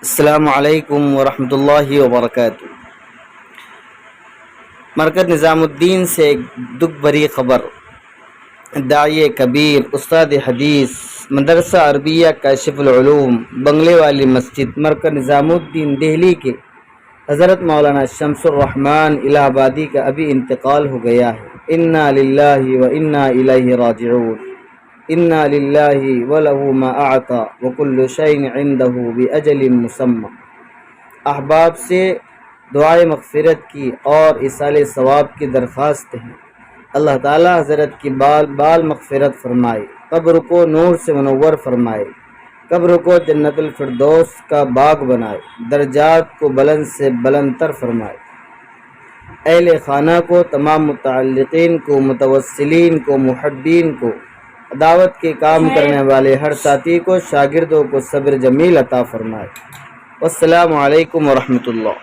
السلام علیکم ورحمۃ اللہ وبرکاتہ۔ مرکز نظام الدین سے ایک دکھ بھری خبر۔ داعی کبیر، استاد حدیث، مدرسہ عربیہ کاشف العلوم، بنگلے والی مسجد، مرکز نظام الدین دہلی کے حضرت مولانا شمس الرحمن الہ آبادی کا ابھی انتقال ہو گیا ہے۔ انا للہ و انا الیہ راجعون۔ انا للہ ولہ ما اعطی وکل شیء عندہ باجل مسمی۔ احباب سے دعائے مغفرت کی اور ایصال ثواب کی درخواست ہے۔ اللہ تعالی حضرت کی بال مغفرت فرمائے، قبر کو نور سے منور فرمائے، قبر کو جنت الفردوس کا باغ بنائے، درجات کو بلند سے بلند تر فرمائے، اہل خانہ کو، تمام متعلقین کو، متوسلین کو، محبین کو، دعوت کے کام کرنے والے ہر ساتھی کو، شاگردوں کو صبر جمیل عطا فرمائے۔ والسلام علیکم ورحمۃ اللہ۔